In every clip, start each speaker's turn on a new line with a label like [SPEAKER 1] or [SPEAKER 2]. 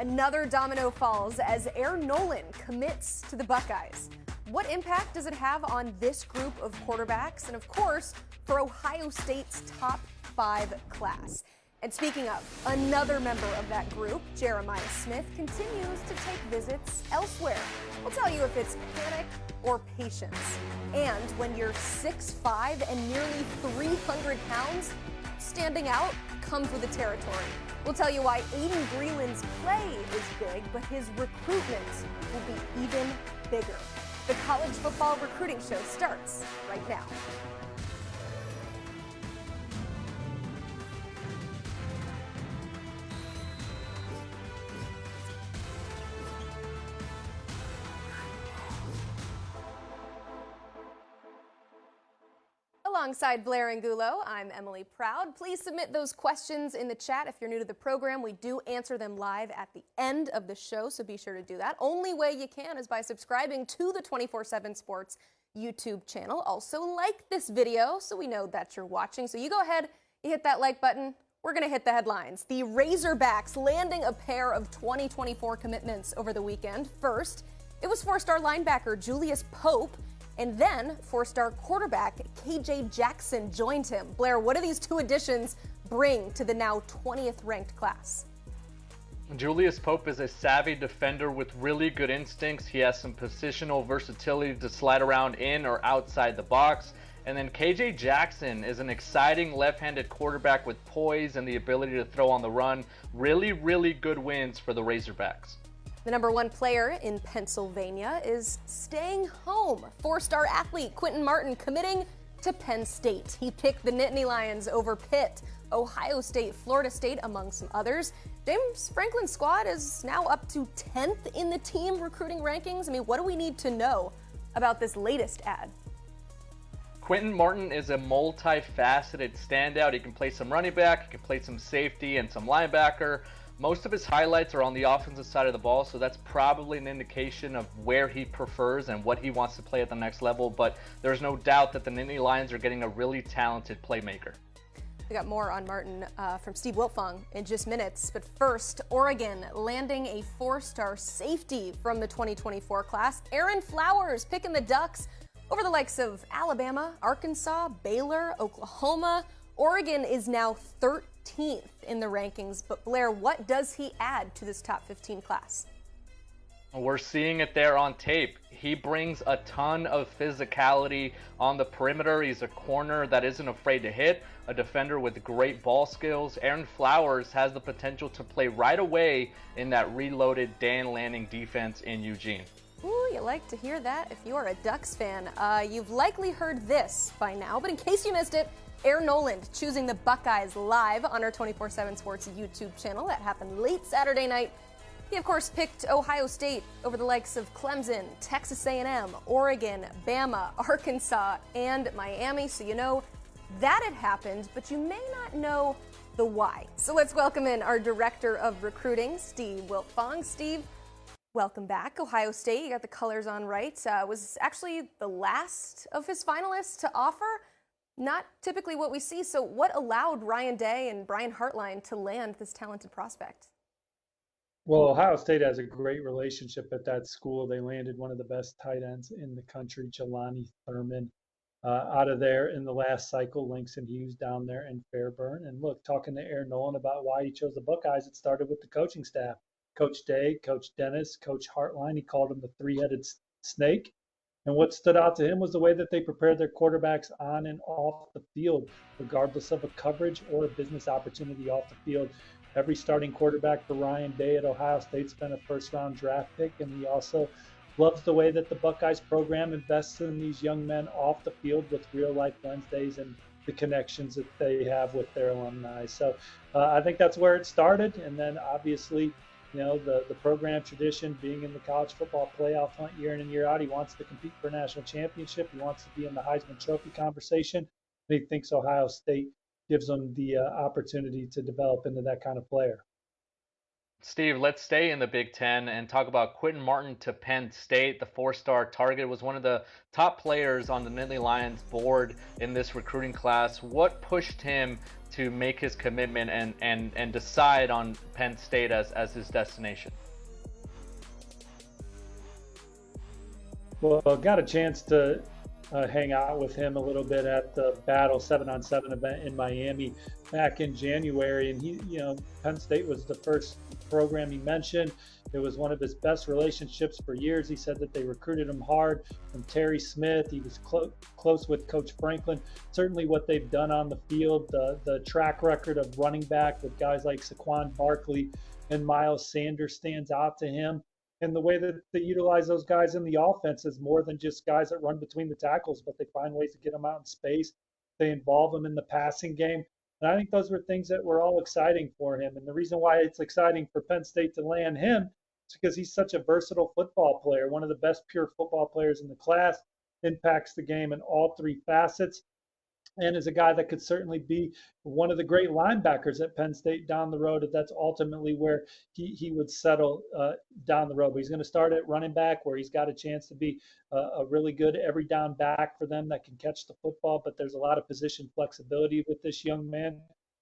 [SPEAKER 1] Another domino falls as Noland commits to the Buckeyes. What impact does it have on this group of quarterbacks? And of course, for Ohio State's top 5 class. And speaking of, another member of that group, Jeremiah Smith, continues to take visits elsewhere. We'll tell you if it's panic or patience. And when you're 6'5" and nearly 300 pounds, standing out comes with the territory. We'll tell you why Aydin Breland's play is big, but his recruitment will be even bigger. The college football recruiting show starts right now. Alongside Blair Angulo, I'm Emily Proud. Please submit those questions in the chat if you're new to the program. We do answer them live at the end of the show, so be sure to do that. Only way you can is by subscribing to the 24/7 Sports YouTube channel. Also, like this video so we know that you're watching. So you go ahead, you hit that like button. We're going to hit the headlines. The Razorbacks landing a pair of 2024 commitments over the weekend. First, it was 4-star linebacker Julius Pope. And then, 4-star quarterback KJ Jackson joined him. Blair, what do these two additions bring to the now 20th ranked class?
[SPEAKER 2] Julius Pope is a savvy defender with really good instincts. He has some positional versatility to slide around in or outside the box. And then KJ Jackson is an exciting left-handed quarterback with poise and the ability to throw on the run. Really, really good wins for the Razorbacks.
[SPEAKER 1] The number 1 player in Pennsylvania is staying home. 4-star athlete Quentin Martin committing to Penn State. He picked the Nittany Lions over Pitt, Ohio State, Florida State, among some others. James Franklin's squad is now up to 10th in the team recruiting rankings. I mean, what do we need to know about this latest ad?
[SPEAKER 2] Quentin Martin is a multifaceted standout. He can play some running back, he can play some safety and some linebacker. Most of his highlights are on the offensive side of the ball, so that's probably an indication of where he prefers and what he wants to play at the next level. But there's no doubt that the Nittany Lions are getting a really talented playmaker.
[SPEAKER 1] We got more on Martin from Steve Wiltfong in just minutes. But first, Oregon landing a 4-star safety from the 2024 class. Aaron Flowers picking the Ducks over the likes of Alabama, Arkansas, Baylor, Oklahoma. Oregon is now 13th in the rankings, but Blair, what does he add to this top 15 class?
[SPEAKER 2] We're seeing it there on tape. He brings a ton of physicality on the perimeter. He's a corner that isn't afraid to hit, a defender with great ball skills. Aaron Flowers has the potential to play right away in that reloaded Dan Lanning defense in Eugene.
[SPEAKER 1] Ooh, you like to hear that if you're a Ducks fan. You've likely heard this by now, but in case you missed it, Noland choosing the Buckeyes live on our 24/7 Sports YouTube channel. That happened late Saturday night. He, of course, picked Ohio State over the likes of Clemson, Texas A&M, Oregon, Bama, Arkansas, and Miami. So you know that it happened, but you may not know the why. So let's welcome in our Director of Recruiting, Steve Wiltfong. Steve, welcome back. Ohio State, you got the colors on right. Was actually the last of his finalists to offer. Not typically what we see. So what allowed Ryan Day and Brian Hartline to land this talented prospect?
[SPEAKER 3] Well, Ohio State has a great relationship at that school. They landed one of the best tight ends in the country, Jelani Thurman, out of there in the last cycle. Langston Hughes down there in Fairburn. And look, talking to Aaron Noland about why he chose the Buckeyes, it started with the coaching staff. Coach Day, Coach Dennis, Coach Hartline. He called him the three-headed snake. And what stood out to him was the way that they prepared their quarterbacks on and off the field, regardless of a coverage or a business opportunity off the field. Every starting quarterback for Ryan Day at Ohio State's been a first-round draft pick, and he also loves the way that the Buckeyes program invests in these young men off the field with real-life Wednesdays and the connections that they have with their alumni. So I think that's where it started, and then obviously, you know, the program tradition being in the college football playoff hunt year in and year out. He wants to compete for a national championship. He wants to be in the Heisman Trophy conversation. And he thinks Ohio State gives him the opportunity to develop into that kind of player.
[SPEAKER 2] Steve, let's stay in the Big Ten and talk about Quentin Martin to Penn State. The 4-star target was one of the top players on the Nittany Lions board in this recruiting class. What pushed him to make his commitment and decide on Penn State as his destination?
[SPEAKER 3] Well, got a chance to hang out with him a little bit at the Battle 7-on-7 event in Miami back in January. And Penn State was the first program he mentioned. It was one of his best relationships for years. He said that they recruited him hard from Terry Smith. He was close with Coach Franklin. Certainly what they've done on the field, the track record of running back with guys like Saquon Barkley and Miles Sanders stands out to him. And the way that they utilize those guys in the offense is more than just guys that run between the tackles, but they find ways to get them out in space. They involve them in the passing game. And I think those were things that were all exciting for him. And the reason why it's exciting for Penn State to land him is because he's such a versatile football player, one of the best pure football players in the class, impacts the game in all three facets, and is a guy that could certainly be one of the great linebackers at Penn State down the road. If that's ultimately where he would settle down the road. But he's going to start at running back, where he's got a chance to be a really good every down back for them that can catch the football. But there's a lot of position flexibility with this young man.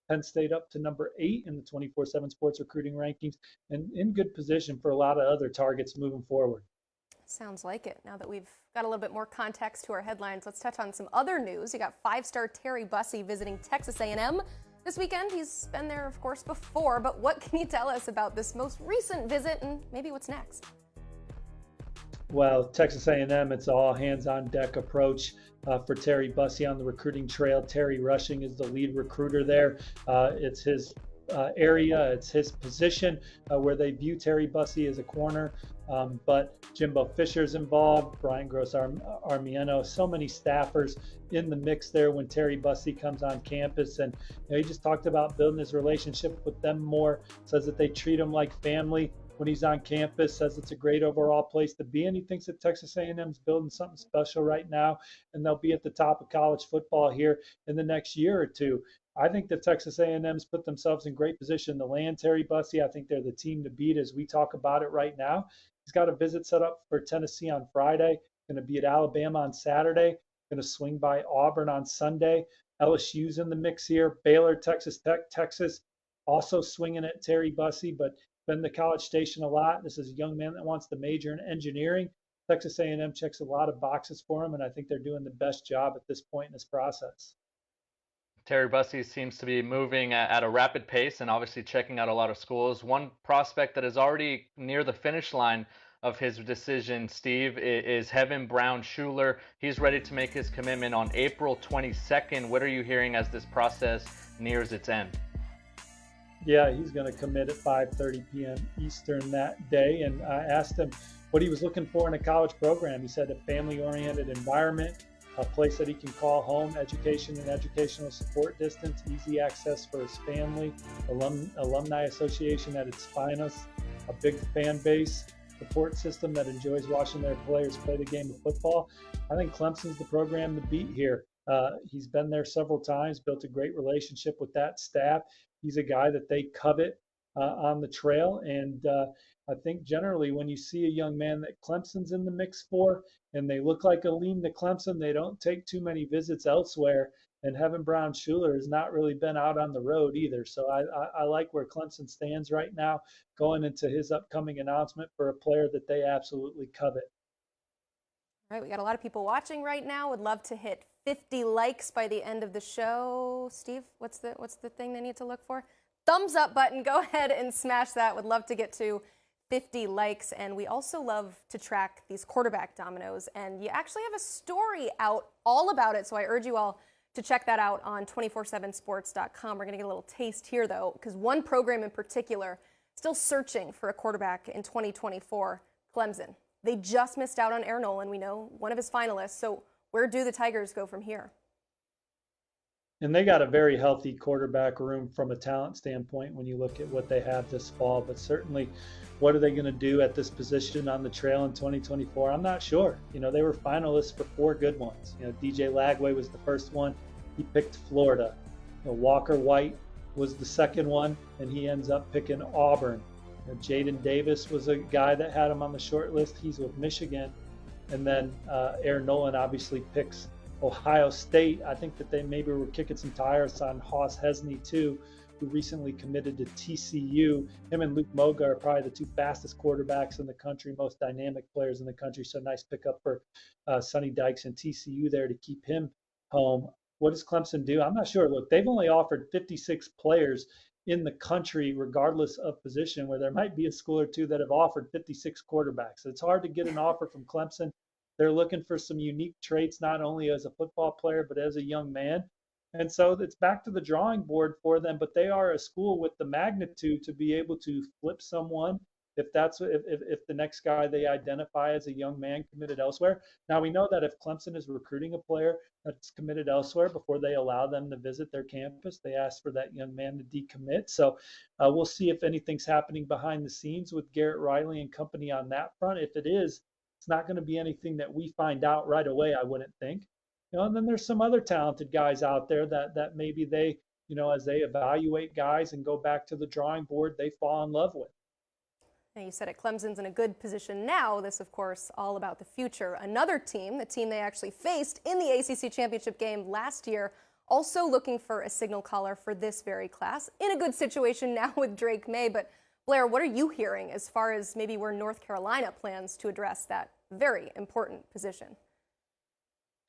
[SPEAKER 3] Penn State up to number 8 in the 24/7 Sports recruiting rankings, and in good position for a lot of other targets moving forward.
[SPEAKER 1] Sounds like it. Now that we've got a little bit more context to our headlines, let's touch on some other news. You got 5-star Terry Bussey visiting Texas A&M this weekend. He's been there, of course, before, but what can you tell us about this most recent visit and maybe what's next?
[SPEAKER 3] Well, Texas A&M, it's all hands-on-deck approach for Terry Bussey on the recruiting trail. Terry Rushing is the lead recruiter there. It's his area, it's his position where they view Terry Bussey as a corner. But Jimbo Fisher's involved, Brian Gross-Armiento, so many staffers in the mix there when Terry Bussey comes on campus. And he just talked about building his relationship with them more, says that they treat him like family when he's on campus, says it's a great overall place to be. And he thinks that Texas A&M's building something special right now, and they'll be at the top of college football here in the next year or two. I think that Texas A&M's put themselves in great position to land Terry Bussey. I think they're the team to beat as we talk about it right now. He's got a visit set up for Tennessee on Friday, going to be at Alabama on Saturday, going to swing by Auburn on Sunday. LSU's in the mix here. Baylor, Texas Tech, Texas also swinging at Terry Bussey, but been to College Station a lot. This is a young man that wants to major in engineering. Texas A&M checks a lot of boxes for him, and I think they're doing the best job at this point in this process.
[SPEAKER 2] Terry Bussey seems to be moving at a rapid pace and obviously checking out a lot of schools. One prospect that is already near the finish line of his decision, Steve, is Heaven Brown-Schuler. He's ready to make his commitment on April 22nd. What are you hearing as this process nears its end?
[SPEAKER 3] Yeah, he's going to commit at 5:30 p.m. Eastern that day. And I asked him what he was looking for in a college program. He said a family-oriented environment, a place that he can call home, education and educational support distance, easy access for his family, alumni association at its finest, a big fan base, support system that enjoys watching their players play the game of football. I think Clemson's the program to beat here. He's been there several times, built a great relationship with that staff. He's a guy that they covet on the trail. And I think generally when you see a young man that Clemson's in the mix for and they look like a lean to Clemson, they don't take too many visits elsewhere. And Heaven Brown-Schuler has not really been out on the road either. So I like where Clemson stands right now going into his upcoming announcement for a player that they absolutely covet.
[SPEAKER 1] All right, we got a lot of people watching right now. Would love to hit 50 likes by the end of the show. Steve, what's the thing they need to look for? Thumbs up button. Go ahead and smash that. Would love to get to 50 likes. And we also love to track these quarterback dominoes. And you actually have a story out all about it. So I urge you all to check that out on 247sports.com. We're going to get a little taste here, though, because one program in particular still searching for a quarterback in 2024, Clemson. They just missed out on Noland, we know, one of his finalists. So where do the Tigers go from here?
[SPEAKER 3] And they got a very healthy quarterback room from a talent standpoint when you look at what they have this fall. But certainly, what are they going to do at this position on the trail in 2024? I'm not sure. They were finalists for 4 good ones. DJ Lagway was the first one. He picked Florida. Walker White was the second one, and he ends up picking Auburn. Jaden Davis was a guy that had him on the short list. He's with Michigan. And then Noland obviously picks Ohio State. I think that they maybe were kicking some tires on Hoss Hesney too, who recently committed to TCU. Him and Luke Moga are probably the two fastest quarterbacks in the country, most dynamic players in the country. So nice pickup for Sonny Dykes and TCU there to keep him home. What does Clemson do? I'm not sure. Look, they've only offered 56 players in the country, regardless of position, where there might be a school or two that have offered 56 quarterbacks. It's hard to get an offer from Clemson. They're looking for some unique traits, not only as a football player, but as a young man. And so it's back to the drawing board for them, but they are a school with the magnitude to be able to flip someone if the next guy they identify as a young man committed elsewhere. Now we know that if Clemson is recruiting a player that's committed elsewhere, before they allow them to visit their campus, they ask for that young man to decommit. So we'll see if anything's happening behind the scenes with Garrett Riley and company on that front. If it is, it's not going to be anything that we find out right away, I wouldn't think. And then there's some other talented guys out there that maybe they, as they evaluate guys and go back to the drawing board, they fall in love with.
[SPEAKER 1] And you said it, Clemson's in a good position now. This, of course, all about the future. Another team, the team they actually faced in the ACC championship game last year, also looking for a signal caller for this very class. In a good situation now with Drake May. But Blair, what are you hearing as far as maybe where North Carolina plans to address that very important position?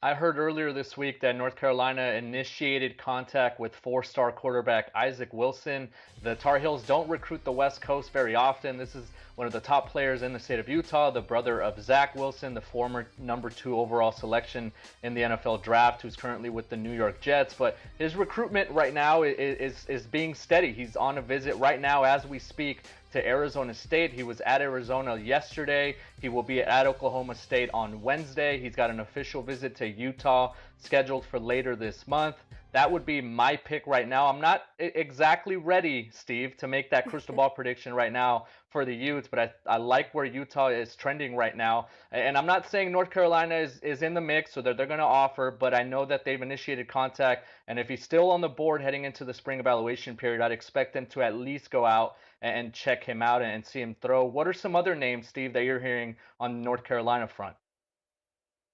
[SPEAKER 2] I heard earlier this week that North Carolina initiated contact with four-star quarterback Isaac Wilson. The Tar Heels don't recruit the West Coast very often. This is one of the top players in the state of Utah, the brother of Zach Wilson, the former number 2 overall selection in the NFL draft, who's currently with the New York Jets. But his recruitment right now is being steady. He's on a visit right now as we speak to Arizona State. He was at Arizona yesterday. He will be at Oklahoma State on Wednesday. He's got an official visit to Utah scheduled for later this month. That would be my pick right now. I'm not exactly ready, Steve, to make that crystal ball prediction right now for the Utes, but I like where Utah is trending right now. And I'm not saying North Carolina is in the mix so that they're going to offer, but I know that they've initiated contact. And if he's still on the board heading into the spring evaluation period, I'd expect them to at least go out and check him out and see him throw. What are some other names, Steve, that you're hearing on the North Carolina front?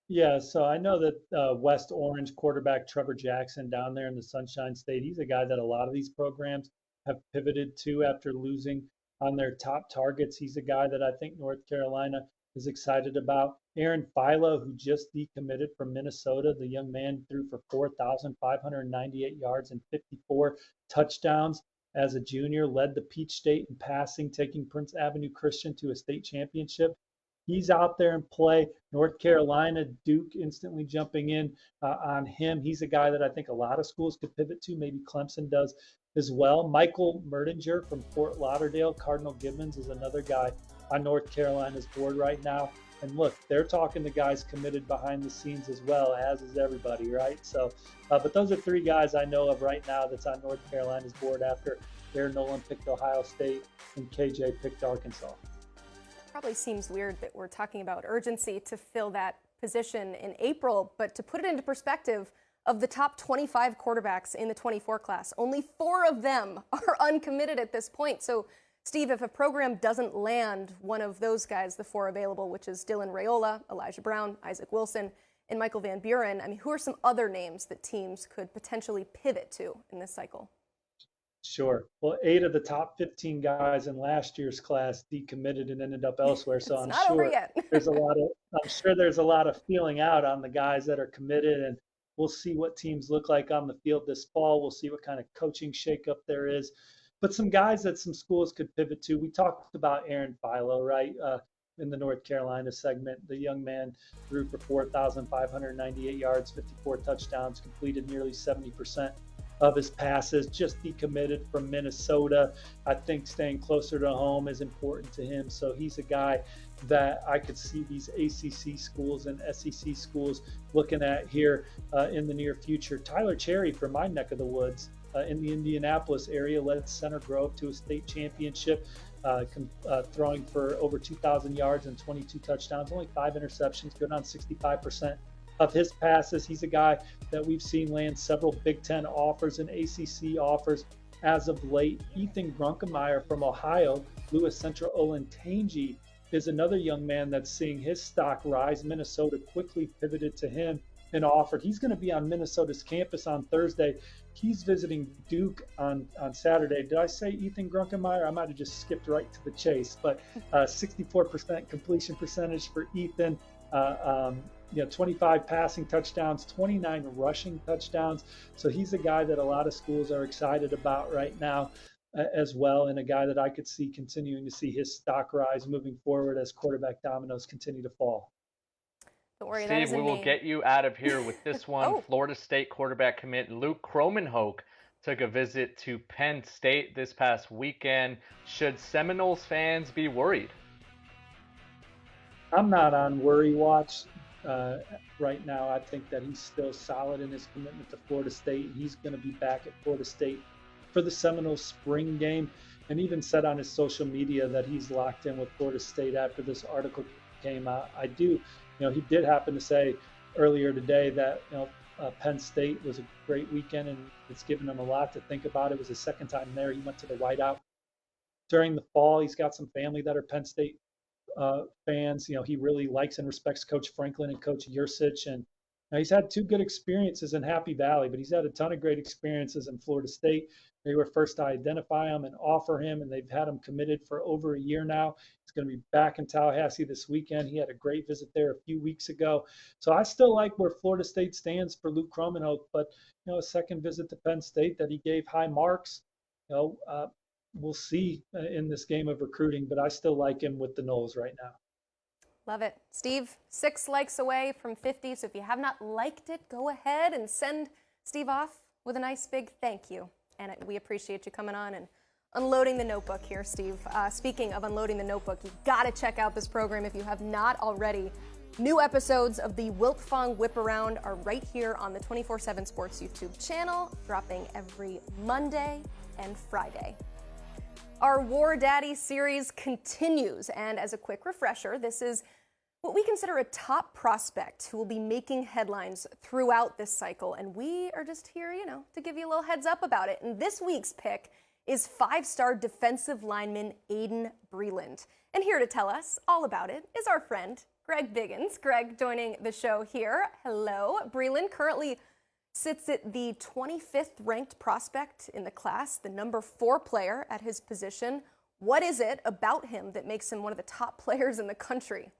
[SPEAKER 3] Yeah, so I know that West Orange quarterback Trevor Jackson down there in the Sunshine State, he's a guy that a lot of these programs have pivoted to after losing on their top targets. He's a guy that I think North Carolina is excited about. Aaron Philo, who just decommitted from Minnesota, the young man threw for 4,598 yards and 54 touchdowns. As a junior, led the Peach State in passing, taking Prince Avenue Christian to a state championship. He's out there in play. North Carolina, Duke instantly jumping in on him. He's a guy that I think a lot of schools could pivot to. Maybe Clemson does as well. Michael Merdinger from Fort Lauderdale, Cardinal Gibbons, is another guy on North Carolina's board right now. And look, they're talking to guys committed behind the scenes as well, as is everybody, right? So, but those are 3 guys I know of right now that's on North Carolina's board after Noland picked Ohio State and KJ picked Arkansas.
[SPEAKER 1] Probably seems weird that we're talking about urgency to fill that position in April, but to put it into perspective, of the top 25 quarterbacks in the 24 class, only 4 of them are uncommitted at this point. So, Steve, if a program doesn't land one of those guys, the 4 available, which is Dylan Raiola, Elijah Brown, Isaac Wilson, and Michael Van Buren, I mean, who are some other names that teams could potentially pivot to in this cycle?
[SPEAKER 3] Sure. Well, 8 of the top 15 guys in last year's class decommitted and ended up elsewhere. So I'm sure there's a lot of feeling out on the guys that are committed, and we'll see what teams look like on the field this fall. We'll see what kind of coaching shakeup there is. But some guys that some schools could pivot to. We talked about Aaron Philo, right? In the North Carolina segment, the young man threw for 4,598 yards, 54 touchdowns, completed nearly 70% of his passes, just decommitted from Minnesota. I think staying closer to home is important to him. So he's a guy that I could see these ACC schools and SEC schools looking at here in the near future. Tyler Cherry from my neck of the woods in the Indianapolis area led Center Grove to a state championship, throwing for over 2,000 yards and 22 touchdowns, only 5 interceptions, good on 65% of his passes. He's a guy that we've seen land several Big Ten offers and ACC offers as of late. Ethan Grunkemeyer from Ohio, Lewis Central Olentangy is another young man that's seeing his stock rise. Minnesota quickly pivoted to him been offered. He's going to be on Minnesota's campus on Thursday. He's visiting Duke on Saturday. Did I say Ethan Grunkemeyer? I might have just skipped right to the chase, but 64% completion percentage for Ethan. 25 passing touchdowns, 29 rushing touchdowns. So he's a guy that a lot of schools are excited about right now as well, and a guy that I could see continuing to see his stock rise moving forward as quarterback dominoes continue to fall.
[SPEAKER 1] Don't worry,
[SPEAKER 2] Steve, we will get you out of here with this one.
[SPEAKER 1] Oh.
[SPEAKER 2] Florida State quarterback commit Luke Kromenhoek took a visit to Penn State this past weekend. Should Seminoles fans be worried?
[SPEAKER 3] I'm not on worry watch right now. I think that he's still solid in his commitment to Florida State. He's going to be back at Florida State for the Seminoles spring game, and even said on his social media that he's locked in with Florida State after this article came out. He did happen to say earlier today that Penn State was a great weekend, and it's given him a lot to think about. It was his second time there. He went to the Whiteout during the fall. He's got some family that are Penn State fans. He really likes and respects Coach Franklin and Coach Yursich, and he's had 2 good experiences in Happy Valley, but he's had a ton of great experiences in Florida State. They were first to identify him and offer him, and they've had him committed for over a year now. He's going to be back in Tallahassee this weekend. He had a great visit there a few weeks ago. So I still like where Florida State stands for Luke Kromenhoek, but a second visit to Penn State that he gave high marks. We'll see in this game of recruiting, but I still like him with the Noles right now.
[SPEAKER 1] Love it. Steve, 6 likes away from 50, so if you have not liked it, go ahead and send Steve off with a nice big thank you. And we appreciate you coming on and unloading the notebook here, Steve. Speaking of unloading the notebook, you've got to check out this program if you have not already. New episodes of the Wiltfong Whip Around are right here on the 24/7 Sports YouTube channel, dropping every Monday and Friday. Our War Daddy series continues, and as a quick refresher, this is what we consider a top prospect who will be making headlines throughout this cycle, and we are just here, to give you a little heads up about it. And this week's pick is 5-star defensive lineman Aydin Breland. And here to tell us all about it is our friend, Greg Biggins. Greg joining the show here. Hello. Breland currently sits at the 25th ranked prospect in the class, the number 4 player at his position. What is it about him that makes him one of the top players in the country?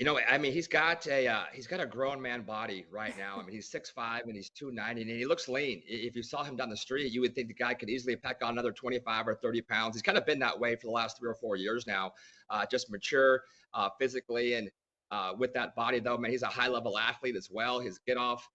[SPEAKER 4] He's got a grown man body right now. He's 6'5" and he's 290, and he looks lean. If you saw him down the street, you would think the guy could easily pack on another 25 or 30 pounds. He's kind of been that way for the last 3 or 4 years now, just mature physically. And with that body, though, he's a high-level athlete as well. His get-off,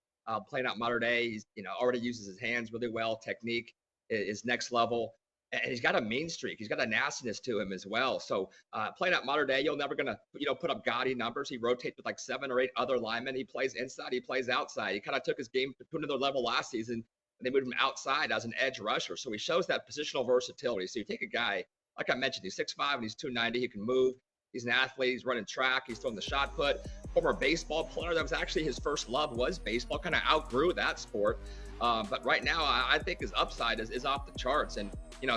[SPEAKER 4] playing out Mater Dei, he's already uses his hands really well. Technique is next level. And he's got a mean streak. He's got a nastiness to him as well. So playing at Mater Dei, you're never going to, put up gaudy numbers. He rotates with like 7 or 8 other linemen. He plays inside. He plays outside. He kind of took his game to another level last season. And they moved him outside as an edge rusher. So he shows that positional versatility. So you take a guy, like I mentioned, he's 6'5" and he's 290. He can move. He's an athlete. He's running track. He's throwing the shot put. Former baseball player. That was actually his first love, was baseball. Kind of outgrew that sport. But right now, I think his upside is off the charts. And,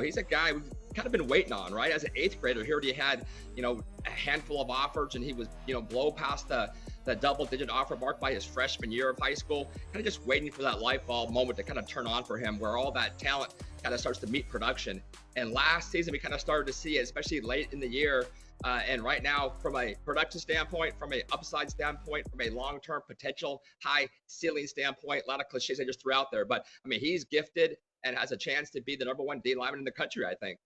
[SPEAKER 4] he's a guy we've kind of been waiting on, right? As an 8th grader, he already had, a handful of offers, and he was, blow past the double-digit offer mark by his freshman year of high school, kind of just waiting for that light bulb moment to kind of turn on for him, where all that talent kind of starts to meet production. And last season, we kind of started to see it, especially late in the year. And right now, from a production standpoint, from an upside standpoint, from a long-term potential, high ceiling standpoint, a lot of cliches I just threw out there. But, he's gifted and has a chance to be the number 1 D lineman in the country, I think.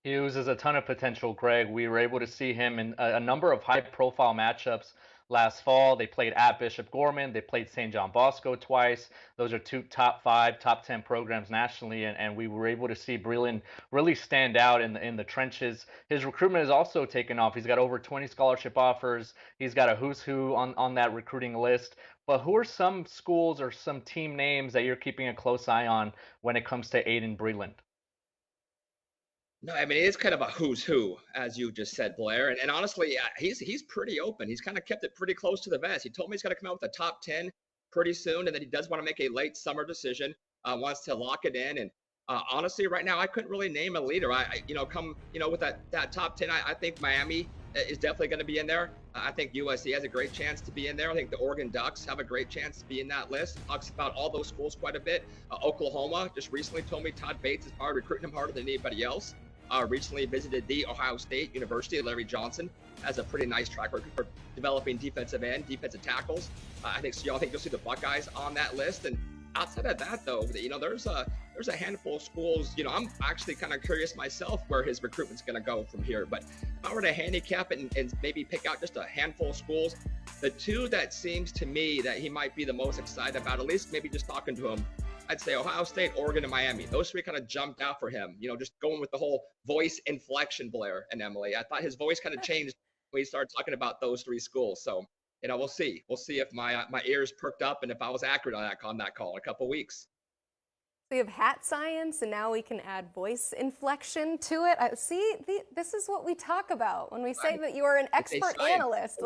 [SPEAKER 2] He uses a ton of potential, Greg. We were able to see him in a number of high-profile matchups last fall. They played at Bishop Gorman. They played St. John Bosco twice. Those are 2 top 5, top 10 programs nationally, and we were able to see Breland really stand out in the trenches. His recruitment has also taken off. He's got over 20 scholarship offers. He's got a who's who on that recruiting list. But who are some schools or some team names that you're keeping a close eye on when it comes to Aydin Breland?
[SPEAKER 4] No, it is kind of a who's who, as you just said, Blair. And honestly, he's pretty open. He's kind of kept it pretty close to the vest. He told me he's going to come out with the top 10 pretty soon, and that he does want to make a late summer decision, wants to lock it in. And honestly, right now, I couldn't really name a leader. With that top 10, I think Miami is definitely going to be in there. I think USC has a great chance to be in there. I think the Oregon Ducks have a great chance to be in that list. Talks about all those schools quite a bit. Oklahoma just recently told me Todd Bates is probably recruiting him harder than anybody else. Recently visited the Ohio State University. Larry Johnson has a pretty nice track record for developing defensive end, defensive tackles. I think you'll see the Buckeyes on that list. And outside of that, though, there's a handful of schools. I'm actually kind of curious myself where his recruitment's going to go from here. But if I were to handicap it and maybe pick out just a handful of schools, the two that seems to me that he might be the most excited about, at least maybe just talking to him, I'd say Ohio State, Oregon, and Miami. Those three kind of jumped out for him. Just going with the whole voice inflection, Blair and Emily. I thought his voice kind of changed when he started talking about those three schools. So, we'll see. We'll see if my ears perked up and if I was accurate on that call in a couple weeks.
[SPEAKER 1] We have hat science, and now we can add voice inflection to it. This is what we talk about when we say that you are an expert analyst.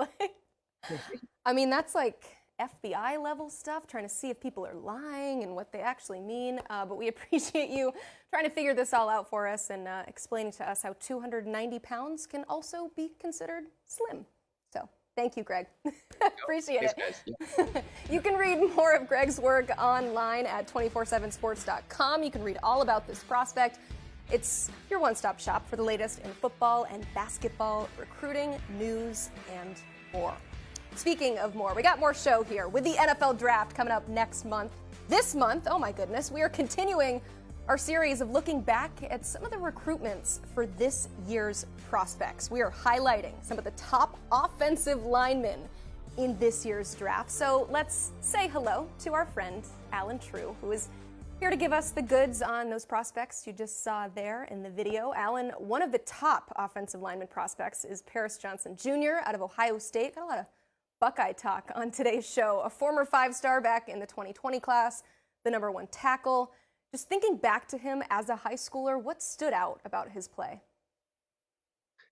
[SPEAKER 1] That's like FBI level stuff, trying to see if people are lying and what they actually mean. But we appreciate you trying to figure this all out for us and explaining to us how 290 pounds can also be considered slim. So thank you, Greg. Appreciate it. You can read more of Greg's work online at 247sports.com. You can read all about this prospect. It's your one-stop shop for the latest in football and basketball, recruiting, news, and more. Speaking of more, we got more show here with the NFL Draft coming up next month. This month, oh my goodness, we are continuing our series of looking back at some of the recruitments for this year's prospects. We are highlighting some of the top offensive linemen in this year's draft. So let's say hello to our friend, Allen Trieu, who is here to give us the goods on those prospects you just saw there in the video. Allen, one of the top offensive lineman prospects is Paris Johnson Jr. out of Ohio State. Got a lot of Buckeye talk on today's show. A former 5-star back in the 2020 class, the #1 tackle. Just thinking back to him as a high schooler, what stood out about his play?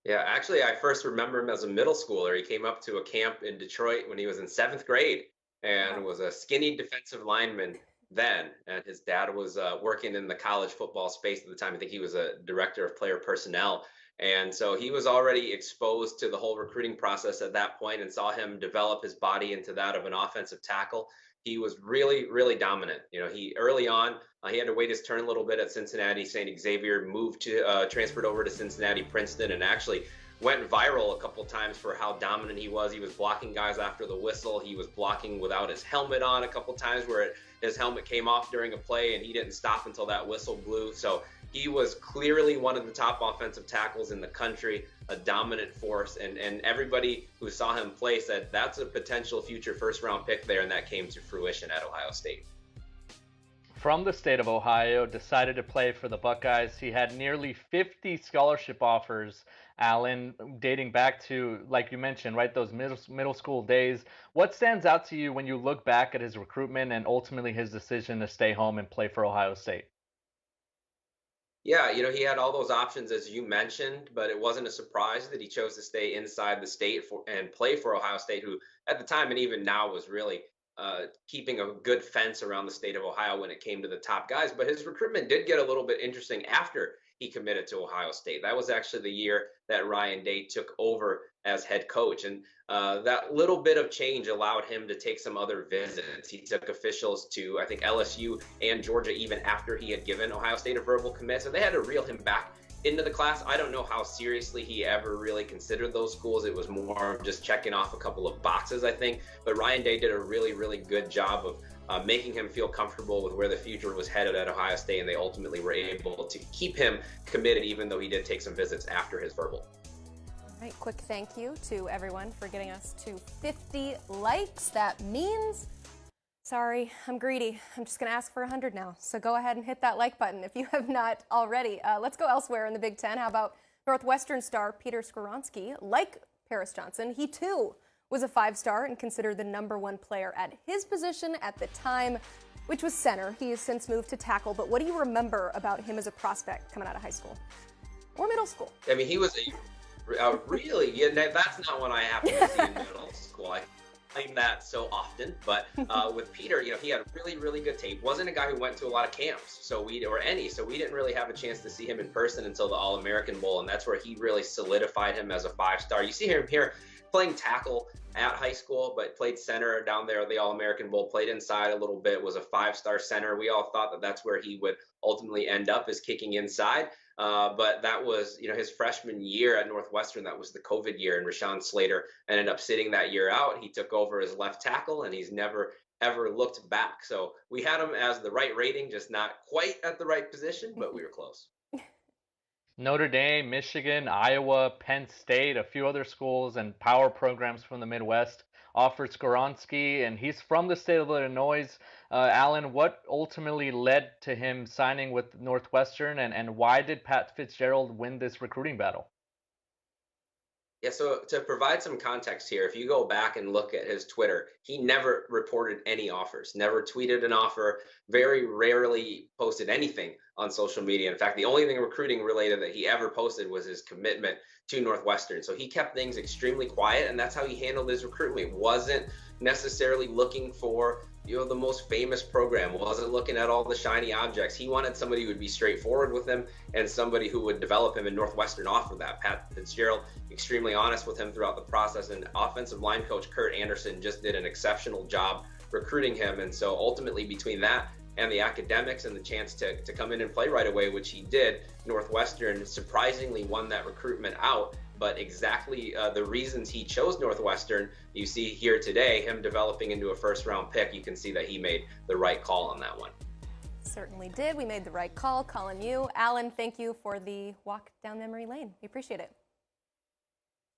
[SPEAKER 5] Yeah, actually, I first remember him as a middle schooler. He came up to a camp in Detroit when he was in 7th grade and was a skinny defensive lineman then. And his dad was working in the college football space at the time. I think he was a director of player personnel. And so he was already exposed to the whole recruiting process at that point and saw him develop his body into that of an offensive tackle. He was really, really dominant. He early on, he had to wait his turn a little bit at Cincinnati St. Xavier, transferred over to Cincinnati Princeton, and actually went viral a couple times for how dominant he was. He was blocking guys after the whistle. He was blocking without his helmet on a couple times where his helmet came off during a play and he didn't stop until that whistle blew. So he was clearly one of the top offensive tackles in the country, a dominant force, and everybody who saw him play said that's a potential future first-round pick there, and that came to fruition at Ohio State.
[SPEAKER 2] From the state of Ohio, decided to play for the Buckeyes. He had nearly 50 scholarship offers, Allen, dating back to, like you mentioned, right, those middle school days. What stands out to you when you look back at his recruitment and ultimately his decision to stay home and play for Ohio State?
[SPEAKER 5] Yeah, he had all those options, as you mentioned, but it wasn't a surprise that he chose to stay inside the state and play for Ohio State, who at the time and even now was really keeping a good fence around the state of Ohio when it came to the top guys. But his recruitment did get a little bit interesting after he committed to Ohio State. That was actually the year that Ryan Day took over as head coach. And that little bit of change allowed him to take some other visits. He took officials to, I think, LSU and Georgia even after he had given Ohio State a verbal commit. So they had to reel him back into the class. I don't know how seriously he ever really considered those schools. It was more of just checking off a couple of boxes, I think. But Ryan Day did a really, really good job of making him feel comfortable with where the future was headed at Ohio State, and they ultimately were able to keep him committed, even though he did take some visits after his verbal.
[SPEAKER 1] All right, quick thank you to everyone for getting us to 50 likes. That means, sorry, I'm greedy. I'm just going to ask for 100 now. So go ahead and hit that like button if you have not already. Let's go elsewhere in the Big Ten. How about Northwestern star Peter Skoronski? Like Paris Johnson, he too was a 5-star and considered the #1 player at his position at the time, which was center. He has since moved to tackle. But what do you remember about him as a prospect coming out of high school or middle school?
[SPEAKER 5] I mean, he was really, that's not what I happened to see in middle school. claim that so often, but with Peter, he had really, really good tape. Wasn't a guy who went to a lot of camps, so we didn't really have a chance to see him in person until the All-American Bowl, and that's where he really solidified him as a 5-star. You see him here playing tackle at high school, but played center down there at the All-American Bowl, played inside a little bit, was a 5-star center. We all thought that that's where he would ultimately end up, is kicking inside. But that was, his freshman year at Northwestern. That was the COVID year, and Rashawn Slater ended up sitting that year out. He took over as left tackle, and he's never, ever looked back. So we had him as the right rating, just not quite at the right position, but we were close.
[SPEAKER 2] Notre Dame, Michigan, Iowa, Penn State, a few other schools and power programs from the Midwest offered Skoronski, and he's from the state of Illinois. Allen, what ultimately led to him signing with Northwestern, and why did Pat Fitzgerald win this recruiting battle?
[SPEAKER 5] Yeah, so to provide some context here, if you go back and look at his Twitter, he never reported any offers, never tweeted an offer, very rarely posted anything on social media. In fact, the only thing recruiting related that he ever posted was his commitment to Northwestern. So he kept things extremely quiet, and that's how he handled his recruitment. Wasn't necessarily looking for the most famous program, wasn't looking at all the shiny objects. He wanted somebody who would be straightforward with him and somebody who would develop him, in Northwestern offered that. Pat Fitzgerald, extremely honest with him throughout the process, and offensive line coach Kurt Anderson just did an exceptional job recruiting him. And so ultimately, between that and the academics and the chance to come in and play right away, which he did, Northwestern surprisingly won that recruitment out. But exactly the reasons he chose Northwestern, you see here today, him developing into a first-round pick. You can see that he made the right call on that one.
[SPEAKER 1] Certainly did. We made the right call calling you. Allen, thank you for the walk down memory lane. We appreciate it.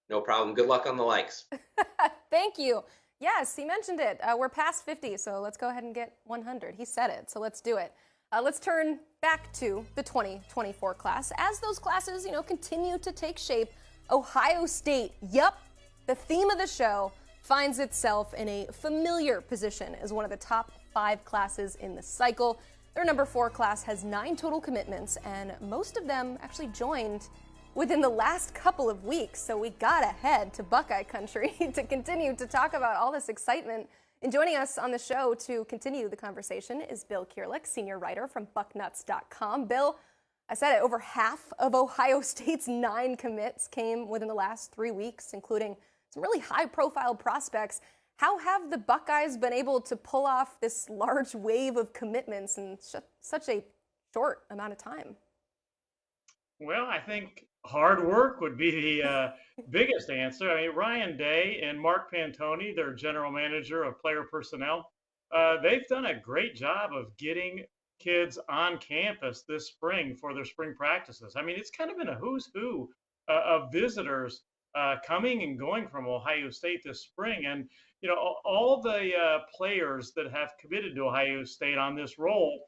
[SPEAKER 5] No problem. Good luck on the likes.
[SPEAKER 1] Thank you. Yes, he mentioned it. We're past 50, so let's go ahead and get 100. He said it, so let's do it. Let's turn back to the 2024 class. As those classes, continue to take shape, Ohio State, the theme of the show, finds itself in a familiar position as one of the top 5 classes in the cycle. Their number 4 class has 9 total commitments, and most of them actually joined within the last couple of weeks. So we gotta head to Buckeye Country to continue to talk about all this excitement. And joining us on the show to continue the conversation is Bill Kurelic, senior writer from Bucknuts.com. Bill, I said it, over half of Ohio State's 9 commits came within the last 3 weeks, including some really high-profile prospects. How have the Buckeyes been able to pull off this large wave of commitments in such a short amount of time?
[SPEAKER 6] Well, I think hard work would be the biggest answer. I mean, Ryan Day and Mark Pantoni, their general manager of player personnel, they've done a great job of getting kids on campus this spring for their spring practices. I mean, it's kind of been a who's who of visitors coming and going from Ohio State this spring. And, all the players that have committed to Ohio State on this roll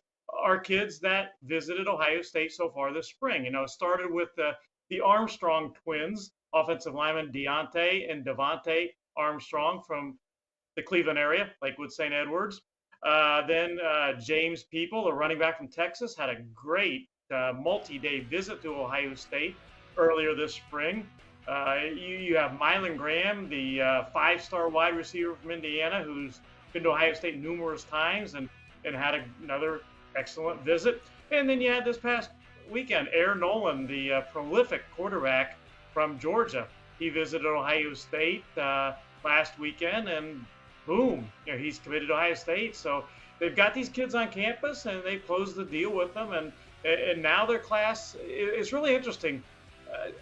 [SPEAKER 6] are kids that visited Ohio State so far this spring. It started with the Armstrong twins, offensive linemen Deontay and Devontae Armstrong from the Cleveland area, Lakewood St. Edwards. Then James People, a running back from Texas, had a great multi-day visit to Ohio State earlier this spring. You have Mylan Graham, the 5-star wide receiver from Indiana, who's been to Ohio State numerous times and had another excellent visit. And then you had this past weekend, Noland, the prolific quarterback from Georgia. He visited Ohio State last weekend, and boom, he's committed to Ohio State. So they've got these kids on campus, and they've closed the deal with them. And now their class is really interesting.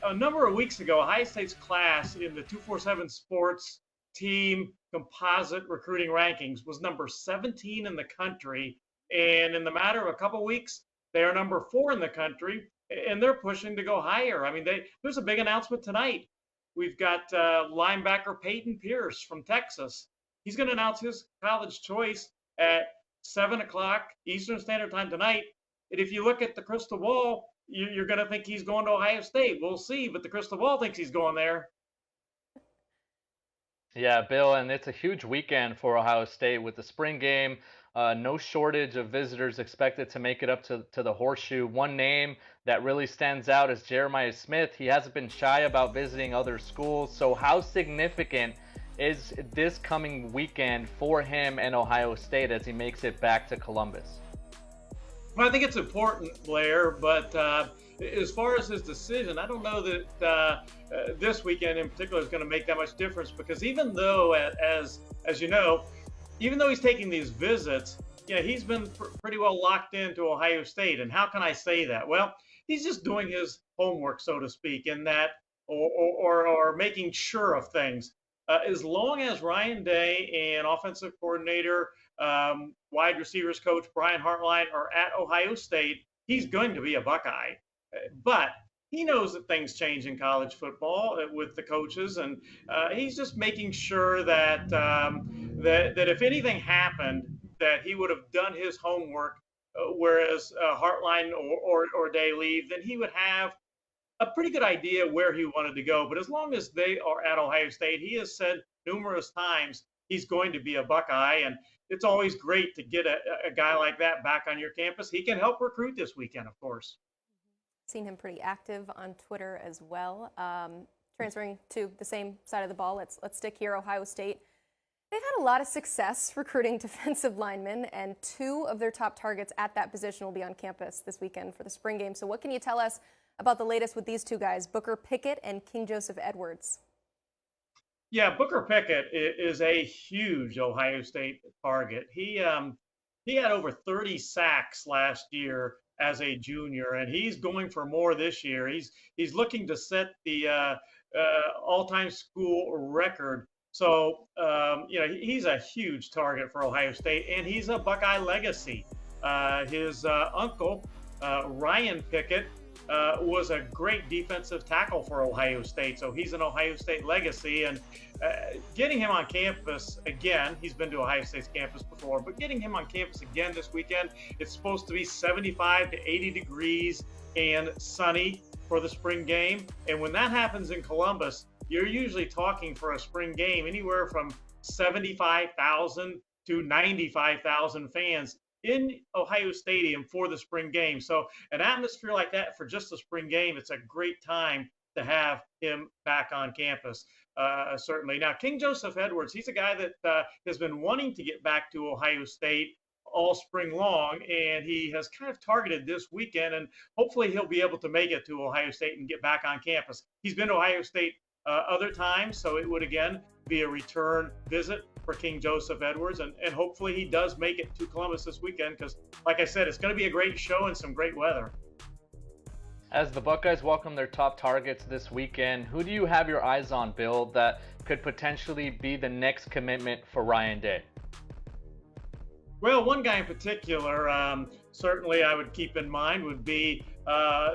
[SPEAKER 6] A number of weeks ago, Ohio State's class in the 247 Sports team composite recruiting rankings was number 17 in the country. And in the matter of a couple of weeks, they are number 4 in the country, and they're pushing to go higher. I mean, there's a big announcement tonight. We've got linebacker Peyton Pierce from Texas. He's going to announce his college choice at 7 o'clock Eastern Standard Time tonight. And if you look at the crystal ball, you're going to think he's going to Ohio State. We'll see, but the crystal ball thinks he's going there.
[SPEAKER 2] Yeah, Bill, and it's a huge weekend for Ohio State with the spring game. No shortage of visitors expected to make it up to the Horseshoe. One name that really stands out is Jeremiah Smith. He hasn't been shy about visiting other schools. So how significant is this coming weekend for him and Ohio State as he makes it back to Columbus?
[SPEAKER 6] Well, I think it's important, Blair, but as far as his decision, I don't know that this weekend in particular is going to make that much difference, because even though, as you know, even though he's taking these visits, he's been pretty well locked into Ohio State. And how can I say that? Well, he's just doing his homework, so to speak, in that, or making sure of things. As long as Ryan Day and offensive coordinator, wide receivers coach Brian Hartline are at Ohio State, he's going to be a Buckeye. But he knows that things change in college football with the coaches, and he's just making sure that that if anything happened, that he would have done his homework. Whereas Hartline or Day leave, then he would have a pretty good idea where he wanted to go. But as long as they are at Ohio State, he has said numerous times he's going to be a Buckeye. And it's always great to get a guy like that back on your campus. He can help recruit this weekend, of course.
[SPEAKER 1] Seen him pretty active on Twitter as well. Transferring to the same side of the ball, let's stick here, Ohio State. They've had a lot of success recruiting defensive linemen, and 2 of their top targets at that position will be on campus this weekend for the spring game. So what can you tell us about the latest with these 2 guys, Booker Pickett and King Joseph Edwards?
[SPEAKER 6] Yeah, Booker Pickett is a huge Ohio State target. He had over 30 sacks last year as a junior, and he's going for more this year. He's looking to set the all-time school record. So, he's a huge target for Ohio State, and he's a Buckeye legacy. His uncle, Ryan Pickett, was a great defensive tackle for Ohio State. So he's an Ohio State legacy, and getting him on campus again, he's been to Ohio State's campus before, but getting him on campus again this weekend, it's supposed to be 75 to 80 degrees and sunny for the spring game. And when that happens in Columbus, you're usually talking for a spring game anywhere from 75,000 to 95,000 fans in Ohio Stadium for the spring game. So an atmosphere like that for just the spring game, it's a great time to have him back on campus, certainly. Now, King Joseph Edwards, he's a guy that has been wanting to get back to Ohio State all spring long, and he has kind of targeted this weekend, and hopefully he'll be able to make it to Ohio State and get back on campus. He's been to Ohio State other times, so it would again be a return visit for King Joseph Edwards, and hopefully he does make it to Columbus this weekend, because like I said, it's going to be a great show and some great weather.
[SPEAKER 2] As the Buckeyes welcome their top targets this weekend, who do you have your eyes on, Bill, that could potentially be the next commitment for Ryan Day?
[SPEAKER 6] Well, one guy in particular, certainly I would keep in mind would be,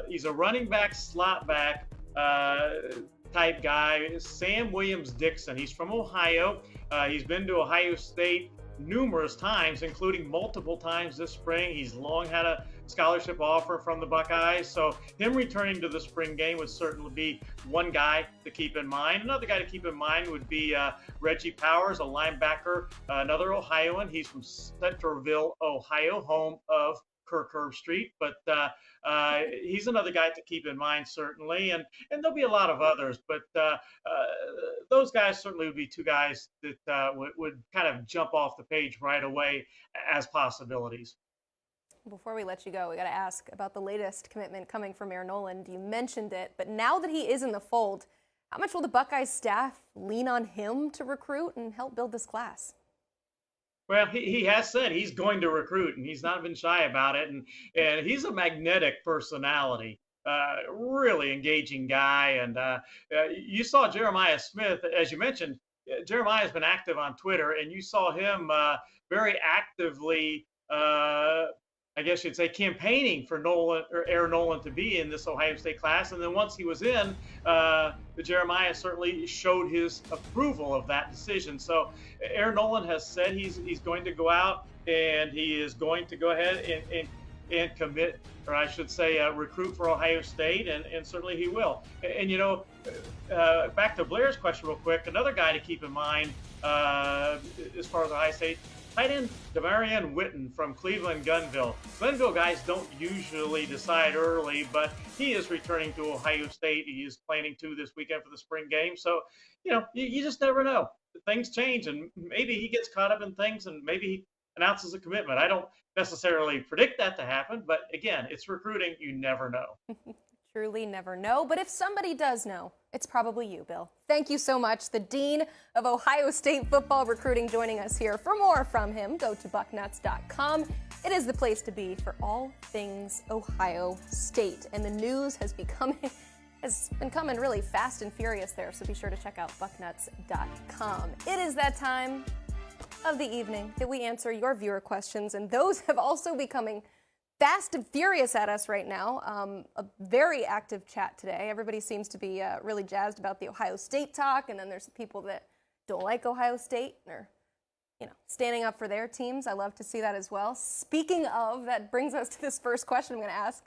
[SPEAKER 6] he's a running back, slot back type guy, Sam Williams-Dixon. He's from Ohio. He's been to Ohio State numerous times, including multiple times this spring. He's long had a scholarship offer from the Buckeyes. So him returning to the spring game would certainly be one guy to keep in mind. Another guy to keep in mind would be Reggie Powers, a linebacker, another Ohioan. He's from Centerville, Ohio, home of Kirk Herbstreit, but he's another guy to keep in mind, certainly, and there'll be a lot of others, but those guys certainly would be 2 guys that would kind of jump off the page right away as possibilities.
[SPEAKER 1] Before we let you go, we got to ask about the latest commitment coming from Mayor Noland. You mentioned it, but now that he is in the fold, how much will the Buckeyes staff lean on him to recruit and help build this class?
[SPEAKER 6] Well, he has said he's going to recruit, and he's not been shy about it. And he's a magnetic personality, really engaging guy. And you saw Jeremiah Smith, as you mentioned. Jeremiah has been active on Twitter, and you saw him very actively, I guess you'd say, campaigning for Noland or Aaron Noland to be in this Ohio State class. And then once he was in, Jeremiah certainly showed his approval of that decision. So Aaron Noland has said he's going to go out and he is going to go ahead and commit, or I should say recruit for Ohio State, and certainly he will. And back to Blair's question real quick, another guy to keep in mind as far as Ohio State Tight end Demarion Witten from Cleveland Gunville. Glenville guys don't usually decide early, but he is returning to Ohio State. He is planning to this weekend for the spring game. So, you just never know. Things change, and maybe he gets caught up in things, and maybe he announces a commitment. I don't necessarily predict that to happen, but again, it's recruiting. You never know.
[SPEAKER 1] Truly never know, but if somebody does know, it's probably you, Bill. Thank you so much. The Dean of Ohio State football recruiting joining us here. For more from him, go to bucknuts.com. It is the place to be for all things Ohio State, and the news has been coming really fast and furious there, so be sure to check out bucknuts.com. It is that time of the evening that we answer your viewer questions, and those have also been coming fast and furious at us right now. A very active chat today. Everybody seems to be really jazzed about the Ohio State talk, and then there's people that don't like Ohio State and are, standing up for their teams. I love to see that as well. Speaking of, that brings us to this first question I'm going to ask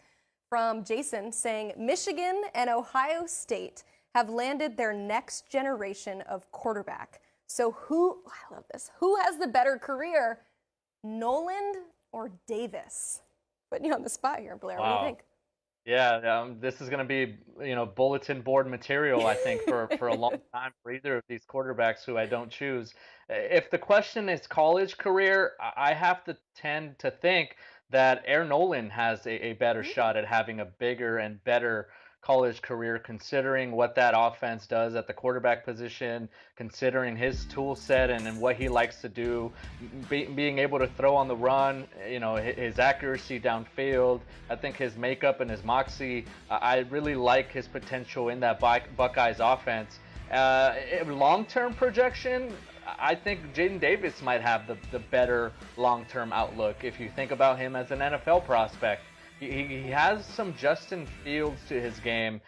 [SPEAKER 1] from Jason, saying Michigan and Ohio State have landed their next generation of quarterback. So I love this, who has the better career, Noland or Davis? Putting you on the spot here, Blair. Wow. What do you think?
[SPEAKER 2] Yeah, this is going to be, bulletin board material, I think, for a long time for either of these quarterbacks who I don't choose. If the question is college career, I have to tend to think that Noland has a better shot at having a bigger and better college career, considering what that offense does at the quarterback position, considering his tool set and what he likes to do, being able to throw on the run, his accuracy downfield. I think his makeup and his moxie, I really like his potential in that Buckeyes offense. Long-term projection, I think Jaden Davis might have the better long-term outlook if you think about him as an NFL prospect. He has some Justin Fields to his game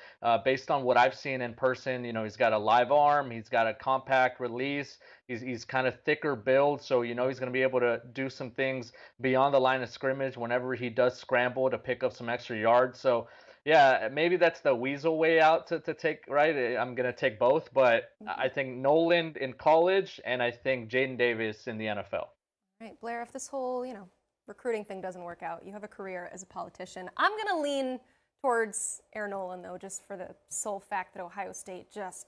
[SPEAKER 2] based on what I've seen in person. He's got a live arm. He's got a compact release. He's kind of thicker build, so he's going to be able to do some things beyond the line of scrimmage whenever he does scramble to pick up some extra yards. So, yeah, maybe that's the weasel way out to take, right? I'm going to take both, but I think Noland in college and I think Jaden Davis in the NFL.
[SPEAKER 1] All right, Blair, if this whole, recruiting thing doesn't work out, you have a career as a politician. I'm going to lean towards Noland, though, just for the sole fact that Ohio State just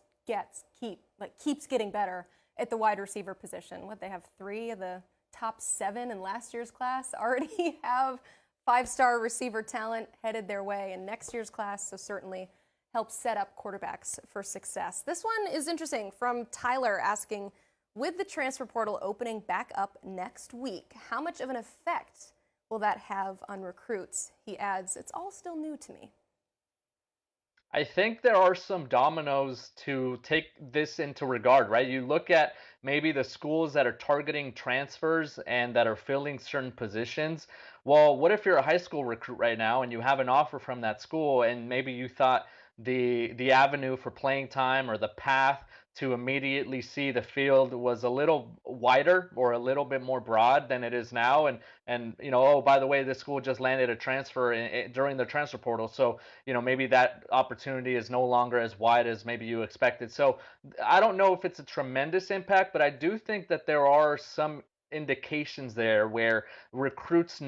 [SPEAKER 1] keeps getting better at the wide receiver position. They have 3 of the top 7 in last year's class already have 5-star receiver talent headed their way in next year's class, so certainly helps set up quarterbacks for success. This one is interesting from Tyler asking, with the transfer portal opening back up next week, how much of an effect will that have on recruits? He adds, it's all still new to me.
[SPEAKER 2] I think there are some dominoes to take this into regard, right? You look at maybe the schools that are targeting transfers and that are filling certain positions. Well, what if you're a high school recruit right now and you have an offer from that school and maybe you thought the avenue for playing time or the path to immediately see the field was a little wider or a little bit more broad than it is now. And oh, by the way, this school just landed a transfer during the transfer portal. So, maybe that opportunity is no longer as wide as maybe you expected. So I don't know if it's a tremendous impact, but I do think that there are some indications there where recruits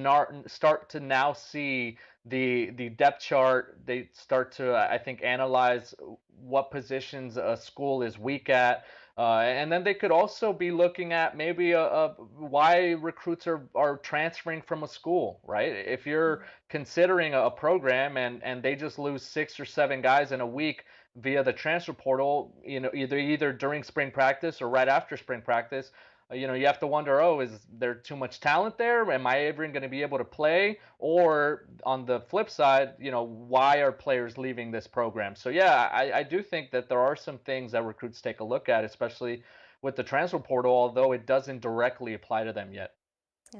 [SPEAKER 2] start to now see the depth chart. They start to, I think, analyze what positions a school is weak at. And then they could also be looking at maybe why recruits are transferring from a school, right? If you're considering a program and they just lose 6 or 7 guys in a week via the transfer portal, either during spring practice or right after spring practice, you have to wonder, is there too much talent there? Am I ever going to be able to play? Or on the flip side, why are players leaving this program? So, yeah, I do think that there are some things that recruits take a look at, especially with the transfer portal, although it doesn't directly apply to them yet.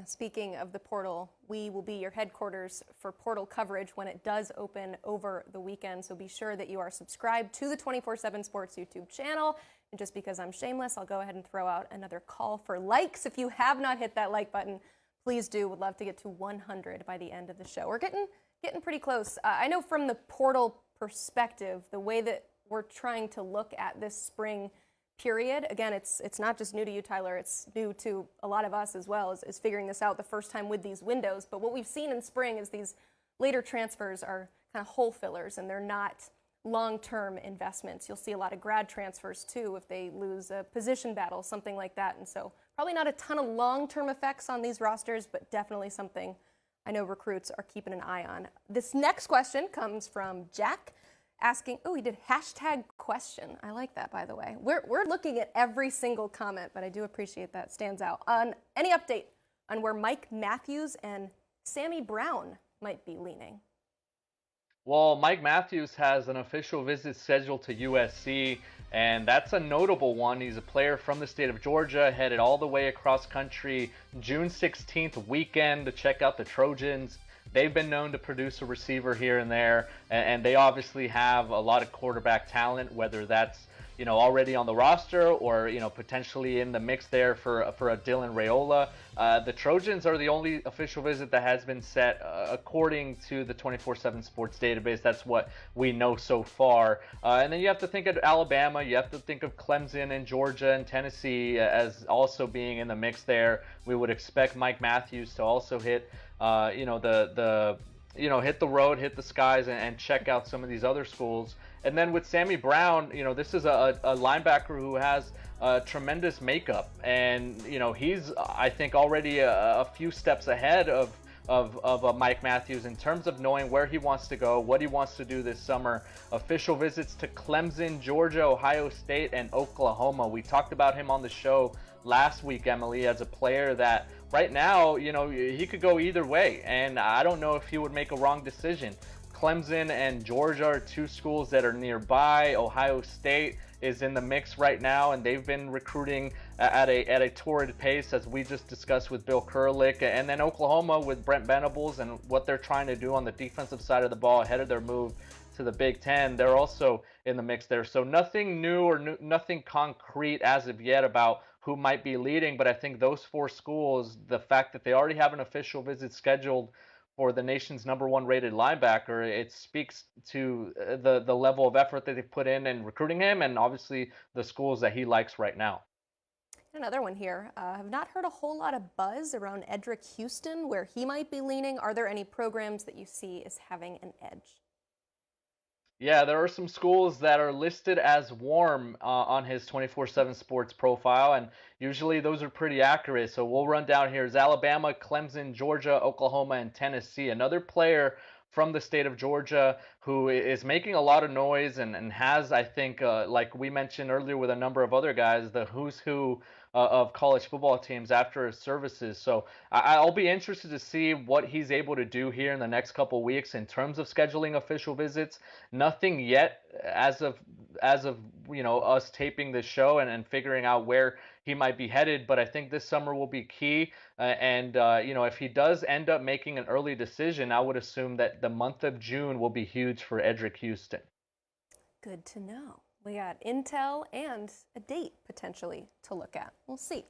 [SPEAKER 1] Speaking of the portal, we will be your headquarters for portal coverage when it does open over the weekend. So be sure that you are subscribed to the 24/7 Sports YouTube channel. And just because I'm shameless, I'll go ahead and throw out another call for likes. If you have not hit that like button, please do. Would love to get to 100 by the end of the show. We're getting pretty close. I know from the portal perspective, the way that we're trying to look at this spring period. Again, it's not just new to you, Tyler. It's new to a lot of us as well, is figuring this out the first time with these windows. But what we've seen in spring is these later transfers are kind of hole fillers, and they're not long-term investments. You'll see a lot of grad transfers too if they lose a position battle, something like that. And so probably not a ton of long-term effects on these rosters, but definitely something I know recruits are keeping an eye on. This next question comes from Jack asking, oh, he did hashtag question. I like that, by the way. We're looking at every single comment, but I do appreciate that. Stands out. On any update on where Mike Matthews and Sammy Brown might be leaning?
[SPEAKER 2] Well, Mike Matthews has an official visit scheduled to USC, and that's a notable one. He's a player from the state of Georgia, headed all the way across country June 16th weekend to check out the Trojans. They've been known to produce a receiver here and there, and they obviously have a lot of quarterback talent, whether that's already on the roster or potentially in the mix there for a Dylan Raiola. The Trojans are the only official visit that has been set according to the 24/7 Sports database. That's what we know so far. And then you have to think of Alabama, you have to think of Clemson and Georgia and Tennessee as also being in the mix there. We would expect Mike Matthews to also hit hit the road, hit the skies, and check out some of these other schools. And then with Sammy Brown, this is a linebacker who has tremendous makeup, and he's I think already a few steps ahead of Mike Matthews in terms of knowing where he wants to go, what he wants to do this summer. Official visits to Clemson, Georgia, Ohio State, and Oklahoma. We talked about him on the show last week, Emily, as a player that right now, he could go either way, and I don't know if he would make a wrong decision. Clemson and Georgia are two schools that are nearby. Ohio State is in the mix right now, and they've been recruiting at a torrid pace, as we just discussed with Bill Kurelic. And then Oklahoma with Brent Venables and what they're trying to do on the defensive side of the ball ahead of their move to the Big Ten. They're also in the mix there. So nothing new or nothing concrete as of yet about who might be leading, but I think those four schools, the fact that they already have an official visit scheduled for the nation's #1 rated linebacker, it speaks to the level of effort that they put in recruiting him, and obviously the schools that he likes right now.
[SPEAKER 1] Another one here. Have not heard a whole lot of buzz around Edrick Houston, where he might be leaning. Are there any programs that you see as having an edge?
[SPEAKER 2] Yeah, there are some schools that are listed as warm on his 24/7 Sports profile, and usually those are pretty accurate. So we'll run down here. Is Alabama, Clemson, Georgia, Oklahoma, and Tennessee. Another player from the state of Georgia who is making a lot of noise and has, I think, like we mentioned earlier with a number of other guys, the who's who of college football teams after his services. So I'll be interested to see what he's able to do here in the next couple weeks in terms of scheduling official visits. Nothing yet as of us taping this show and figuring out where he might be headed, but I think this summer will be key. If he does end up making an early decision, I would assume that the month of June will be huge for Edrick Houston.
[SPEAKER 1] Good to know. We got intel and a date potentially to look at. We'll see.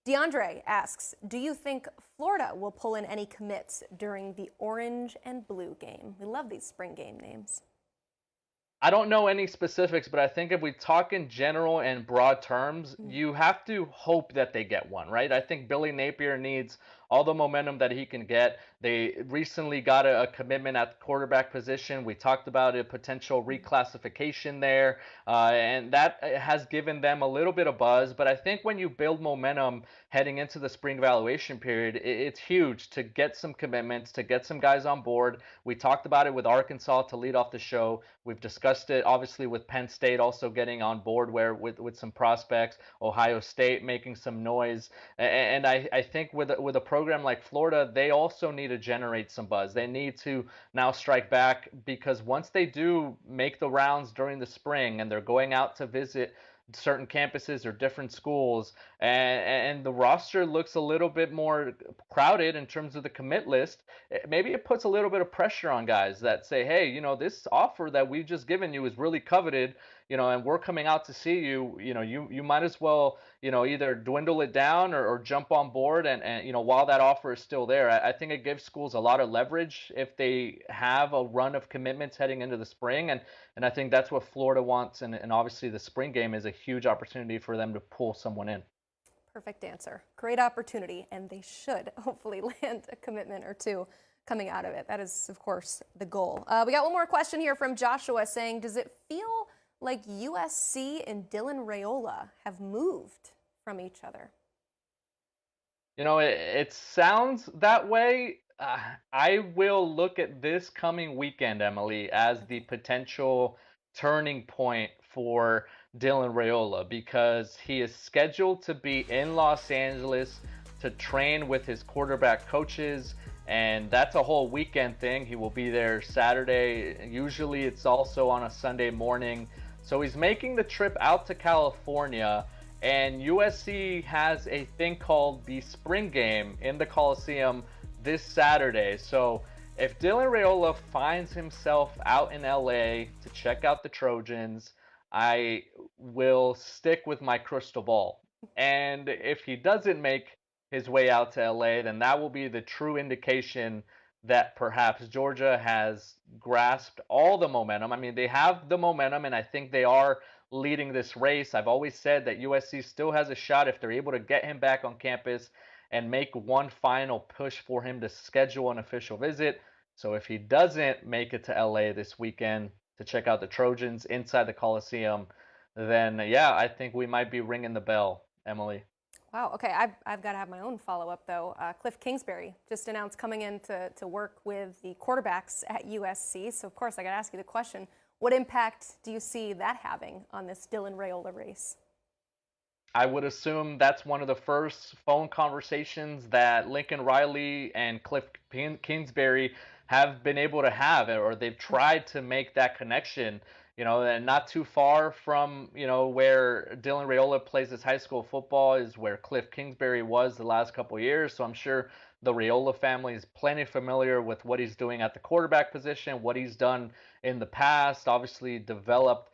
[SPEAKER 1] DeAndre asks, do you think Florida will pull in any commits during the orange and blue game? We love these spring game names.
[SPEAKER 2] I don't know any specifics, but I think if we talk in general and broad terms, you have to hope that they get one, right? I think Billy Napier needs all the momentum that he can get. They recently got a commitment at the quarterback position. We talked about a potential reclassification there, and that has given them a little bit of buzz. But I think when you build momentum heading into the spring evaluation period, it's huge to get some commitments, to get some guys on board. We talked about it with Arkansas to lead off the show. We've discussed it, obviously, with Penn State also getting on board with some prospects, Ohio State making some noise. And I think with a program like Florida, they also need to generate some buzz. They need to now strike back, because once they do make the rounds during the spring and they're going out to visit certain campuses or different schools, and the roster looks a little bit more crowded in terms of the commit list, maybe it puts a little bit of pressure on guys that say, hey, this offer that we've just given you is really coveted, and we're coming out to see you, you might as well, either dwindle it down or jump on board. And while that offer is still there, I think it gives schools a lot of leverage if they have a run of commitments heading into the spring. And And I think that's what Florida wants. And obviously the spring game is a huge opportunity for them to pull someone in.
[SPEAKER 1] Perfect answer. Great opportunity, and they should hopefully land a commitment or two coming out of it. That is, of course, the goal. We got one more question here from Joshua saying, does it feel like USC and Dylan Raiola have moved from each other?
[SPEAKER 2] You know, it sounds that way. I will look at this coming weekend, Emily, as the potential turning point for Dylan Raiola, because he is scheduled to be in Los Angeles to train with his quarterback coaches, and that's a whole weekend thing. He will be there Saturday. Usually it's also on a Sunday morning. So he's making the trip out to California, and USC has a thing called the spring game in the Coliseum this Saturday. So if Dylan Raiola finds himself out in LA to check out the Trojans, I will stick with my crystal ball. And if he doesn't make his way out to LA, then that will be the true indication that perhaps Georgia has grasped all the momentum. I mean, they have the momentum, and I think they are leading this race. I've always said that USC still has a shot if they're able to get him back on campus and make one final push for him to schedule an official visit. So if he doesn't make it to LA this weekend to check out the Trojans inside the Coliseum, then yeah, I think we might be ringing the bell, Emily.
[SPEAKER 1] Wow. Okay. I've got to have my own follow-up, though. Cliff Kingsbury just announced coming in to work with the quarterbacks at USC. So, of course, I got to ask you the question, what impact do you see that having on this Dylan Raiola race?
[SPEAKER 2] I would assume that's one of the first phone conversations that Lincoln Riley and Cliff Kingsbury have been able to have, or they've tried to make that connection. You know, and not too far from, you know, where Dylan Raiola plays his high school football is where Cliff Kingsbury was the last couple of years. So I'm sure the Raiola family is plenty familiar with what he's doing at the quarterback position, what he's done in the past. Obviously developed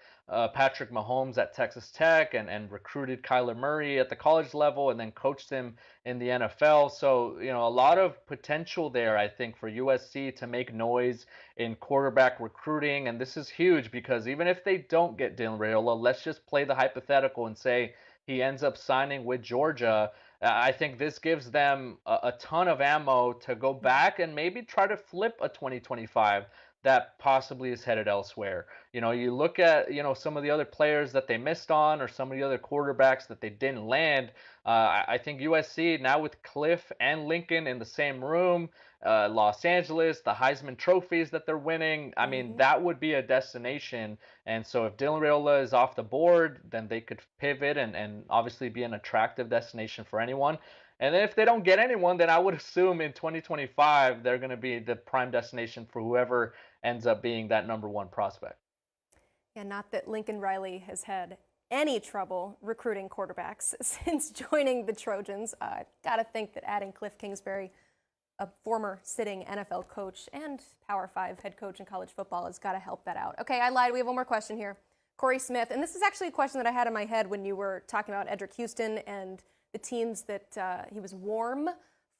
[SPEAKER 2] Patrick Mahomes at Texas Tech and recruited Kyler Murray at the college level and then coached him in the NFL. So, you know, a lot of potential there, I think, for USC to make noise in quarterback recruiting. And this is huge because even if they don't get Dylan Raiola, let's just play the hypothetical and say he ends up signing with Georgia. I think this gives them a ton of ammo to go back and maybe try to flip a 2025 that possibly is headed elsewhere. You know, you look at, you know, some of the other players that they missed on or some of the other quarterbacks that they didn't land. I think USC now with Cliff and Lincoln in the same room, Los Angeles, the Heisman trophies that they're winning. I mean, that would be a destination. And so if Dylan Raiola is off the board, then they could pivot and obviously be an attractive destination for anyone. And then if they don't get anyone, then I would assume in 2025, they're going to be the prime destination for whoever ends up being that number one prospect.
[SPEAKER 1] Yeah, not that Lincoln Riley has had any trouble recruiting quarterbacks since joining the Trojans. Got to think that adding Cliff Kingsbury, a former sitting NFL coach and Power 5 head coach in college football, has got to help that out. Okay, I lied. We have one more question here. Corey Smith, and this is actually a question that I had in my head when you were talking about Edrick Houston and the teams that he was warm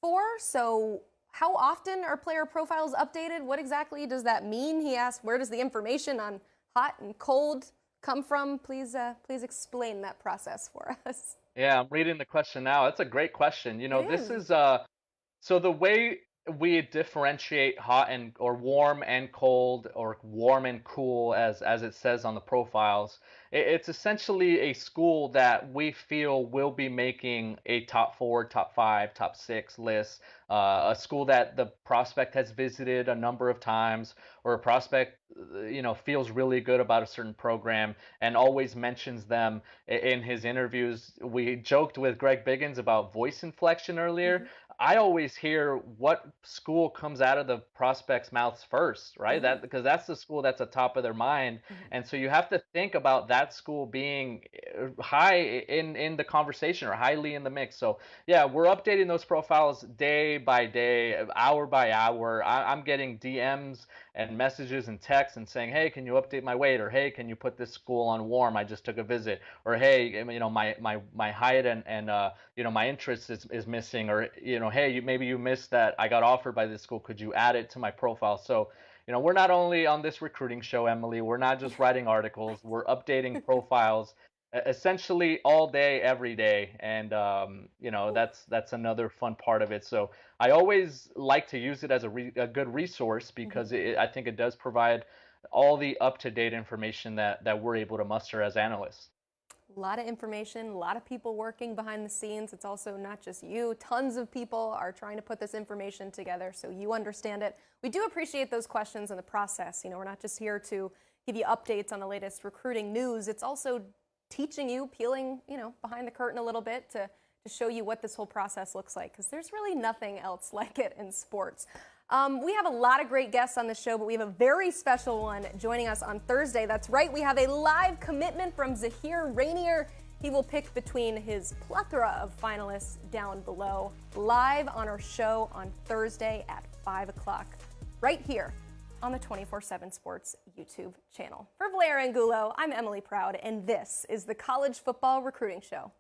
[SPEAKER 1] for. So how often are player profiles updated? What exactly does that mean? He asked, where does the information on hot and cold come from? Please explain that process for us.
[SPEAKER 2] Yeah, I'm reading the question now. It's a great question. You know, this is so the way we differentiate hot and or warm and cold or warm and cool as it says on the profiles. It's essentially a school that we feel will be making a top 4, top 5, top 6 list. A school that the prospect has visited a number of times, or a prospect, you know, feels really good about a certain program and always mentions them in his interviews. We joked with Greg Biggins about voice inflection earlier. I always hear what school comes out of the prospect's mouths first, right? That because that's the school that's at top of their mind. And so you have to think about that school being high in the conversation or highly in the mix. So yeah, we're updating those profiles day by day, hour by hour. I'm getting DMs and messages and texts and saying, hey, can you update my weight? Or hey, can you put this school on warm? I just took a visit. Or hey, you know, my height and you know, my interest is missing. Or, you know, hey, maybe you missed that I got offered by this school. Could you add it to my profile? So we're not only on this recruiting show, Emily, we're not just writing articles, we're updating profiles essentially all day, every day. And, that's another fun part of it. So I always like to use it as a good resource because I think it does provide all the up-to-date information that we're able to muster as analysts.
[SPEAKER 1] A lot of information, a lot of people working behind the scenes. It's also not just you. Tons of people are trying to put this information together so you understand it. We do appreciate those questions in the process. We're not just here to give you updates on the latest recruiting news. It's also teaching you, peeling, behind the curtain a little bit to show you what this whole process looks like, because there's really nothing else like it in sports. We have a lot of great guests on the show, but we have a very special one joining us on Thursday. That's right, we have a live commitment from Zahir Rainier. He will pick between his plethora of finalists down below, live on our show on Thursday at 5 o'clock, right here on the 24/7 Sports YouTube channel. For Blair Angulo, I'm Emily Proud, and this is the College Football Recruiting Show.